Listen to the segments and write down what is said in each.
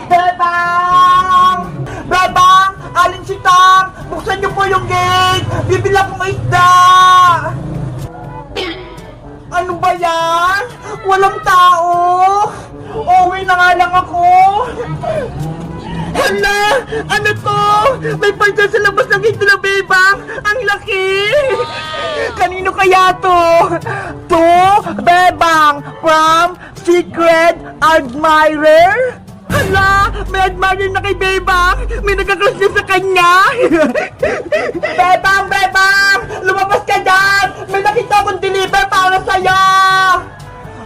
Bebang! Bebang! Alin si Tang? Buksan niyo po yung gate! Bibili akong isda! Ano ba yan? Walang tao! Uwi na nga lang ako! Hala! Ano to? May parcel sa labas ng gate na Bebang! Ang laki! Kanino kaya to? To Bebang from Secret Admirer? Hala! May admirer na kay Bebang! May nagkakrush na sa kanya! Bebang! Bebang! Lumabas ka dyan! May nakita akong deliver para sa'yo!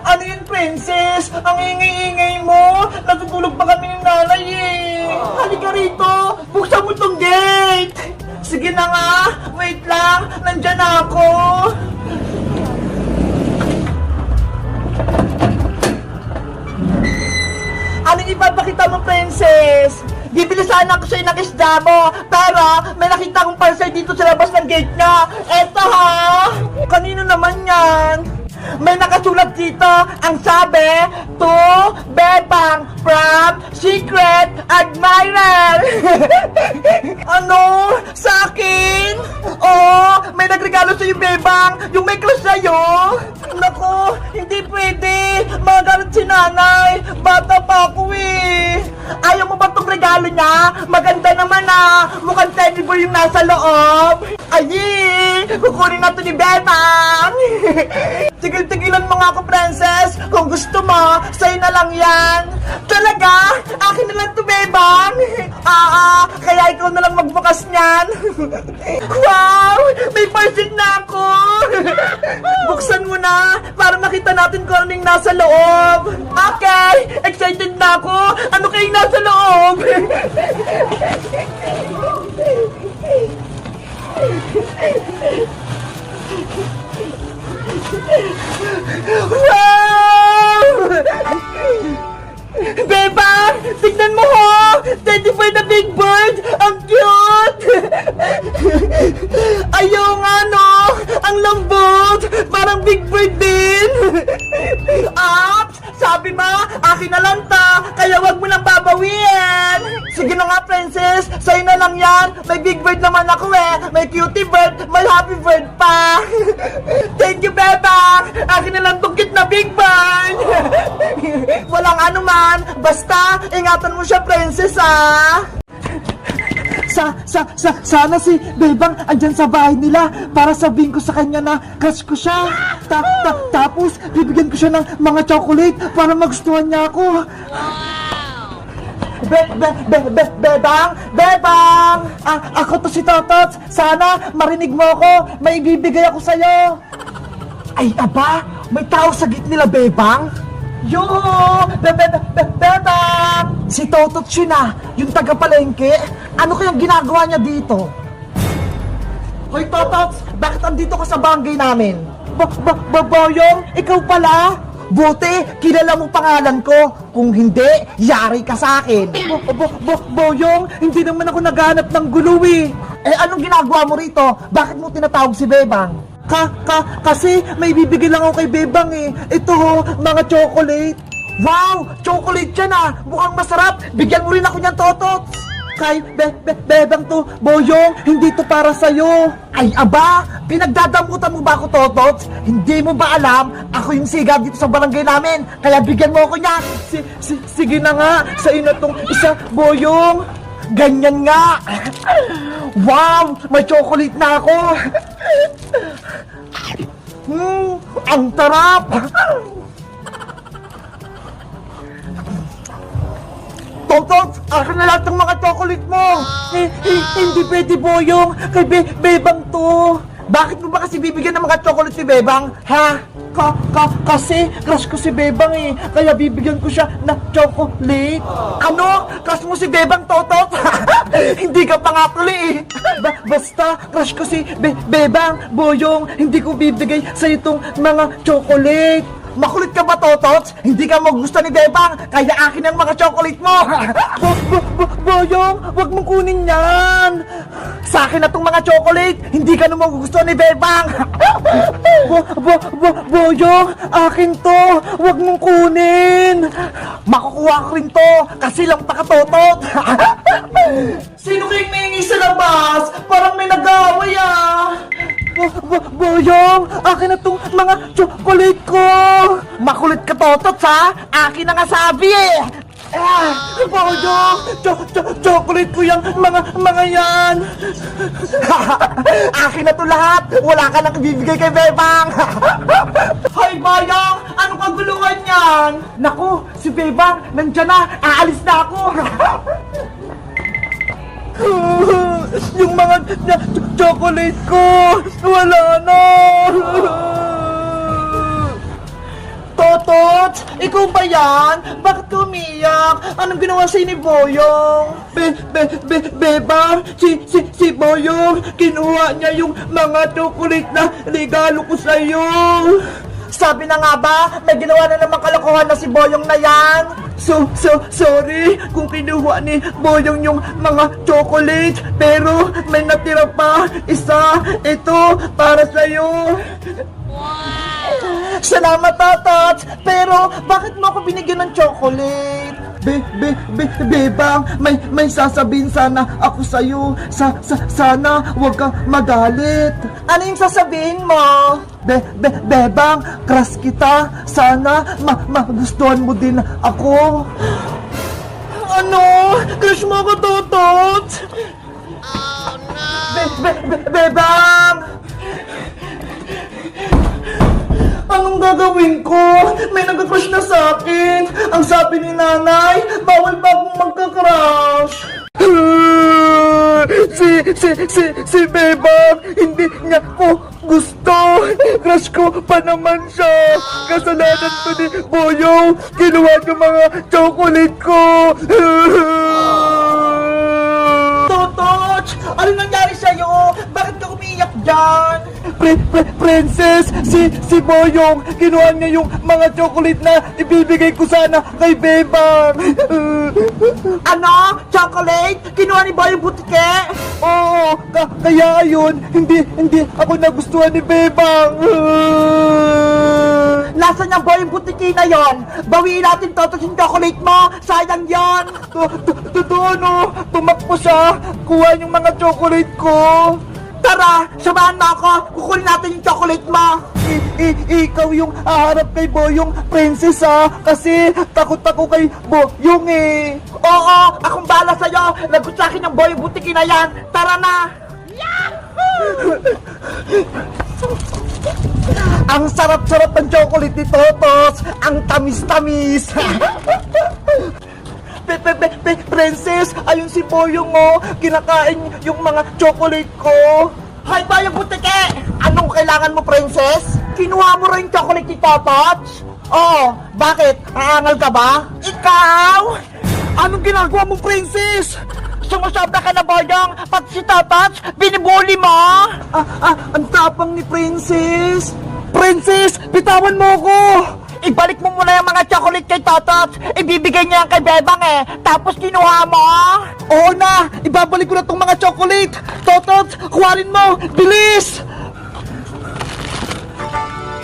Ano yun, princess? Ang ingay-ingay mo! Natutulog pa kami ni nanay eh! Halika rito! Buksan mo tong gate! Sige na nga! Wait lang! Nandyan na ako! Anong ipapakita mo, princess? Bibili sana ako sa'yo ng isda mo, pero may nakita akong parcel dito sa labas ng gate niya. Eto ha! Kanino naman yan? May nakasulat dito, ang sabi, to Bebang from Secret Admirer. Ano? Sa akin? Oh, may nagregalo sa'yo, Bebang, yung may crush sa'yo. Naku, hindi pwede. Magalit si nanay. Bata pa ako eh. Ayaw mo ba itong regalo niya? Maganda naman ah. Mukhang teddy bear yung nasa loob. Ay, kukunin na to ni Bebang. Tigil-tigilan mo nga ako, princess. Kung gusto mo, sa'yo na lang yan. Talaga? Akin na lang to, Bebang. Kaya ikaw na lang magbukas niyan. Wow! May parcel na ako. Buksan mo na para makita natin kung anong nasa loob. Okay! Excited na ako. Ano kayong nasa loob? Wow! Bebang! Tignan mo ho! Teddy bear na big bird! Ang cute! Ayaw nga no! Ang lambot! Parang big bird din! At sabi mo, akin na lang ta! Kaya wag mo nang babawiin! Sige na nga, princess! Sa'yo na lang yan! May big bird naman ako eh! May cutie bird! May happy bird pa! Thank you, Bebang! Akin na lang tong cute na big bird! Walang anuman! Basta, ingatan mo siya, princess, ah! Sana si Bebang andyan sa bahay nila para sabihin ko sa kanya na crush ko siya. Tapos, bibigyan ko siya ng mga chocolate para magustuhan niya ako. Bebang! Bebang! Ako to si Totots. Sana marinig mo ako. May ibibigay ako sa'yo. Ay, aba! May tao sa gate nila, Bebang? Yo! Bebang! Si Totots yun ah, yung taga-palengke. Ano kayang ginagawa niya dito? Hoy Totots, bakit andito ka sa barangay namin? Boyong, ikaw pala? Buti, kilala mo pangalan ko. Kung hindi, yari ka sa akin. Boyong, hindi naman ako naghanap ng gulo eh. Eh anong ginagawa mo rito? Bakit mo tinatawag si Bebang? Kasi may bibigay lang ako kay Bebang eh. Ito ho, mga chocolate. Wow! Chocolate yan ah! Mukhang masarap! Bigyan mo rin ako niyan, Totots! Kay Bebang to, Boyong, hindi to para sa'yo. Ay, aba! Pinagdadamutan mo ba ako, Totots? Hindi mo ba alam? Ako yung siga dito sa barangay namin. Kaya bigyan mo ako niyan. Sige na nga, sa'yo na tong isa, Boyong. Ganyan nga. Wow! May chocolate na ako. Ang tarap! Totots, akin na lahat ng mga chocolate mo! Hindi pwede, Boyong! Kay Bebang to! Bakit mo ba kasi bibigyan ng mga chocolate si Bebang? Ha? Kasi crush ko si Bebang eh! Kaya bibigyan ko siya ng chocolate! Ano? Crush mo si Bebang, Totots? Hindi ka pa nga tuloy eh! Basta, crush ko si Bebang, Boyong! Hindi ko bibigay sa itong mga chocolate! Makulit ka ba, Totots? Hindi ka magugustuhan ni Bebang, kaya akin ang mga chocolate mo! Boyong, wag mong kunin yan! Sa akin na tong mga chocolate, hindi ka naman magugustuhan ni Bebang! Boyong, akin to! Wag mong kunin! Makukuha ko rin to kasi lang takatotot. Sino kayong may sa labas? Parang may nag-aaway Boyong, akin na tong mga chocolate ko. Makulit ka, Totot, ha? Akin na nga sabi Boyong, chocolate ko yung mga yan. Akin na to lahat. Wala ka nang ibibigay kay Bebang. Hoy, Boyong, anong kaguluhan yan? Naku, si Bebang, nandyan na. Aalis na ako. Yung mga chocolate ko, wala na. Totot, ikaw ba yan? Bakit ka umiyak? Anong ginawa sa'yo ni Boyong? Bebang, si Boyong, kinuha niya yung mga chocolate na regalo ko sa'yo. Sabi na nga ba, may ginawa na naman kalokohan na si Boyong na yan. Sorry kung kinuha ni Boyong yung mga chocolate, pero may natira pa isa. Ito para sa'yo. Salamat, Totot, pero bakit mo ako binigyan ng chocolate? Bebang, may sasabihin sana ako sa'yo. Sana huwag kang magalit. Ano yung sasabihin mo? Bebang, crush kita. Sana magustuhan mo din ako. Ano? Crush mo ako, Totot? Oh, no! Bebang! Anong gagawin ko? May nag-crush na sa akin. Ang sabi ni nanay, bawal ba akong magka-crush? Si Bebang, hindi niya ko gusto. Crush ko pa naman siya. Kasalanan ko ni Boyong. Kinuha niya mga chocolate ko. Totot, ano nangyari sa'yo? Bakit ka umiiyak dyan? Princess, si Boyong, kinuha niya yung mga chocolate na ibibigay ko sana kay Bebang. Ano? Chocolate? Kinuha ni Boyong Butike? Oo, kaya ayun, hindi ako nagustuhan ni Bebang. Nasaan yung Boyong Butike na yon? Bawiin natin, Totot, yung chocolate mo. Sayang yon. Totoo, no? Tumakbo siya, kuha yung mga chocolate ko. Tara, samahan mo ako. Kukunin natin yung chocolate mo. Ikaw yung haharap kay Boyong, Princess, kasi takot ako kay Boyong Oo, akong bahala sa'yo. Lagot sa akin yung Boyong Butiki na yan. Tara na. Ang sarap-sarap ng chocolate ni Totos. Ang tamis-tamis. Princess, ayun si Boyong kinakain yung mga chocolate ko. Hay, Boyong Butike! Anong kailangan mo, Princess? Kinuha mo rin chocolate ni Totots? Oh, bakit? Aangal ka ba? Ikaw? Anong ginagawa mo, Princess? Sumusobra ka na, Boyong, pati si Totots, binibuli mo? Ang tapang ni Princess. Princess, bitawan mo ko! Ibalik mo muna yung mga chocolate kay Totot. Ibibigay niya yan kay Bebang Tapos kinuha mo. Oo na, ibabalik ko na tong mga chocolate. Totot, kuharin mo. Bilis!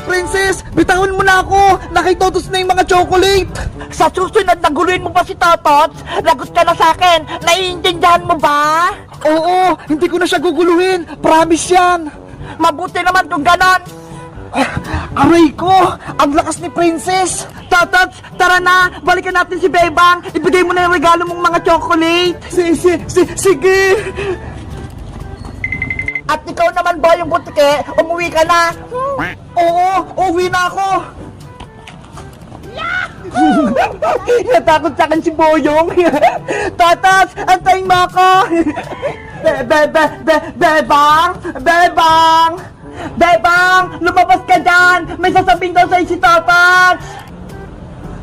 Princess, bitawan mo na ako. Nakitotos na yung mga chocolate. Sa susunod, naguluhin mo pa si Totot. Lagot ka na sa akin. Naiintindihan mo ba? Oo, hindi ko na siya guguluhin. Promise yan. Mabuti naman kung ganon. Aray ko! Ang lakas ni Princess! Totot, tara na! Balikan natin si Bebang! Ibigay mo na yung regalo mong mga chocolate! Sige! At ikaw naman, Boyong Butike, umuwi ka na! Oo, uwi na ako! Natakot sa akin si Boyong! Totot, antayin mo ako! Bebang! Bebang! Bebang! Lumabas ka dyan! May sasabihin daw sa'yo si Totot!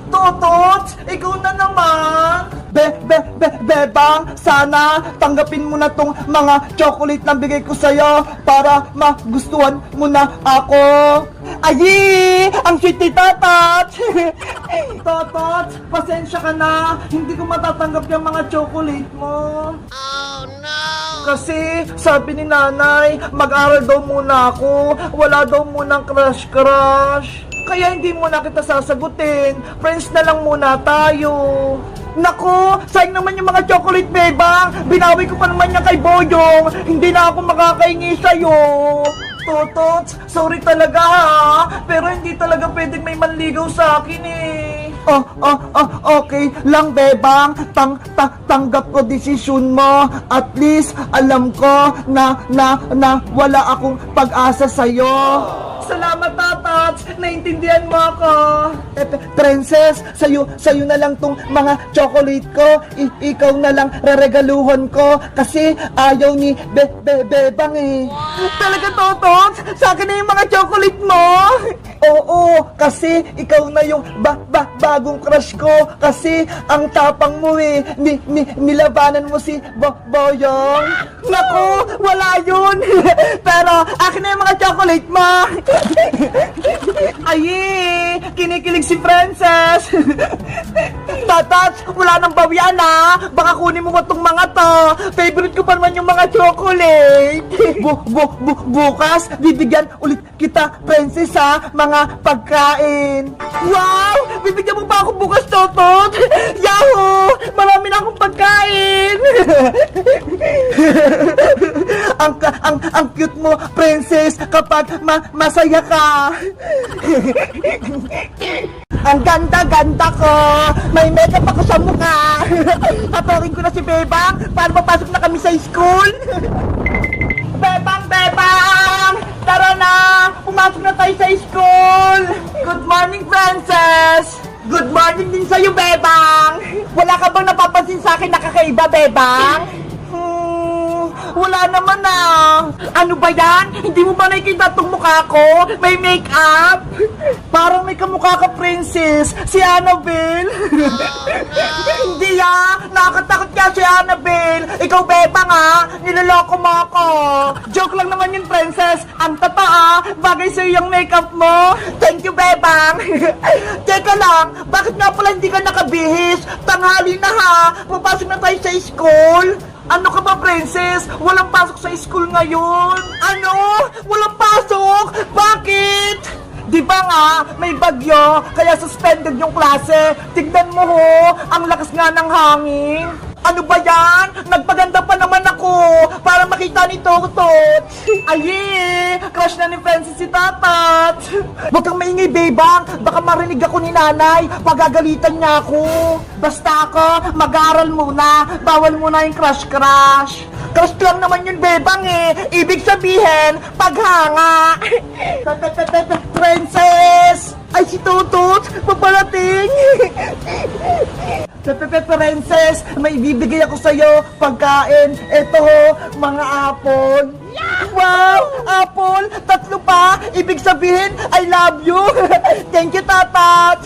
Totot! Ikaw na naman! Bebang! Sana tanggapin mo na tong mga chocolate na bigay ko sa'yo para magustuhan mo na ako! Ayi! Ang sweet ni Totot! Totot! Pasensya ka na! Hindi ko matatanggap yung mga chocolate mo! Oh no! Kasi sabi ni nanay, mag-aral daw muna ako. Wala daw munang crush. Kaya hindi mo na kita sasagutin. Friends na lang muna tayo. Nako, sayang naman yung mga chocolate, bebang. Binawi ko pa naman niya kay Boyong. Hindi na ako makakaingi sa'yo. Totots, sorry talaga ha. Pero hindi talaga pwedeng may manligaw sa akin eh. Okay lang, bebang. Tanggap ko desisyon mo. At least, alam ko na wala akong pag-asa sa'yo. Salamat, Tatats! Naintindihan mo ako! Princess, sa'yo na lang tong mga chocolate ko. Ikaw na lang reregaluhan ko kasi ayaw ni Bebang eh. Talaga, Totots? Sa akin na yung mga chocolate mo? Oo, kasi ikaw na yung bagong crush ko. Kasi ang tapang mo eh. Nilabanan mo si Boyong. Naku, wala yun! Pero akin na yung mga chocolate mo! Ay, kinikilig si Princess. Tatats, wala nang bawian ha. Baka kunin mo itong mga to. Favorite ko pa naman yung mga chocolate. Bukas, bibigyan ulit kita, Princess ha, mga pagkain. Wow, bibigyan mo pa ako bukas, Totot. Yahoo, marami na akong pagkain. ang cute mo, Princess, kapag masaya ka. Ang ganda-ganda ko. May makeup ako sa mukha. Tatawarin ko na si Bebang para mapasok na kami sa school. Bebang! Tara na! Pumasok na tayo sa school! Good morning, Princess! Good morning din sa'yo, Bebang! Wala ka bang napapansin sa akin na kakaiba, Bebang? Wala naman ah. Ano ba yan? Hindi mo ba nakikita itong mukha ko? May make-up? Parang may kamukha ka, Princess. Si Annabelle. Hindi ah. Nakakatakot ka si Annabelle. Ikaw, Bebang ah. Niloloko mo ako. Joke lang naman yun, Princess. Ang totoo, bagay sa'yo yung make-up mo. Thank you, Bebang. Teka lang, bakit nga pala hindi ka nakabihis? Tanghali na ha. Papasok na tayo sa school. Ano ka ba, Princess? Walang pasok sa school ngayon. Ano? Walang pasok? Bakit? Di ba nga, may bagyo, kaya suspended yung klase. Tignan mo ho, ang lakas nga ng hangin. Ano ba yan? Nagpaganda pa naman ako para makita ni Totot. Ay, crush na ni Princess si Tatat. Huwag kang maingay, Bebang. Baka marinig ako ni nanay. Pagagalitan niya ako. Basta ako, mag-aaral muna. Bawal muna yung crush-crush. Crush lang naman yun, Bebang eh. Ibig sabihin, paghanga. Princess! Ay, si Totot! Paparating! Princess, may bibigay ako sa'yo pagkain. Ito ho, mga apple. Wow! Apple! 3 pa! Ibig sabihin, I love you! Thank you, Tatat!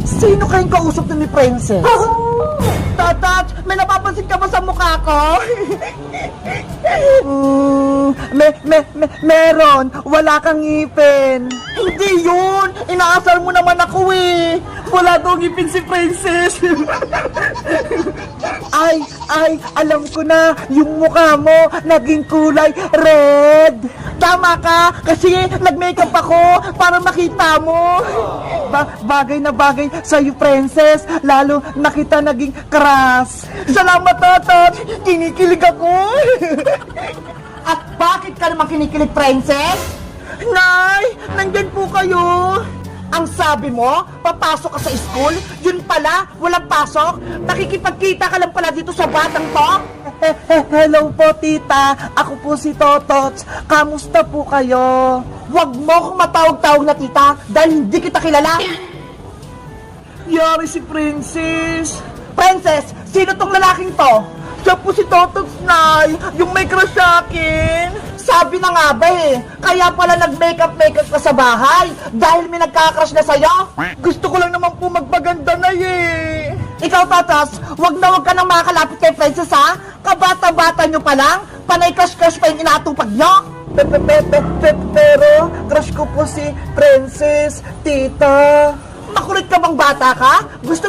Sino kayong kausap ni Princess? Tatat, may napapansin ka ba sa mukha ko? Meron. Wala kang ngipin. Hindi yun. Inaasar mo naman ako eh. Wala daw ngipin si Princess. Ay, alam ko na. Yung mukha mo naging kulay red. Tama ka, kasi nag-makeup ako para makita mo. Bagay na bagay sa'yo, Princess. Lalo nakita naging crush. Salamat, Tatat. Kinikilig ako. At bakit ka naman kinikilig, Princess? Nay, nandyan po kayo. Ang sabi mo, papasok ka sa school? Yun pala, walang pasok? Nakikipagkita ka lang pala dito sa batang to? Hello po, tita. Ako po si Totots. Kamusta po kayo? Huwag mo akong matawag-tawag na tita dahil hindi kita kilala. Yari si Princess. Princess, sino tong lalaking to? Siya po si Totots, Nay. Yung may crush sa akin. Sabi na nga ba eh, kaya pala nag-makeup ka sa bahay dahil may nagkakrush na sa'yo? Gusto ko lang naman po magpaganda na eh. Ikaw, Tatas, wag ka nang makakalapit kay Princess ha? Kabata-bata nyo pa lang, panay crush-crush pa yung inatupag nyo. Pero, crush ko po si Princess, tita. Makulit ka bang bata ka? Gusto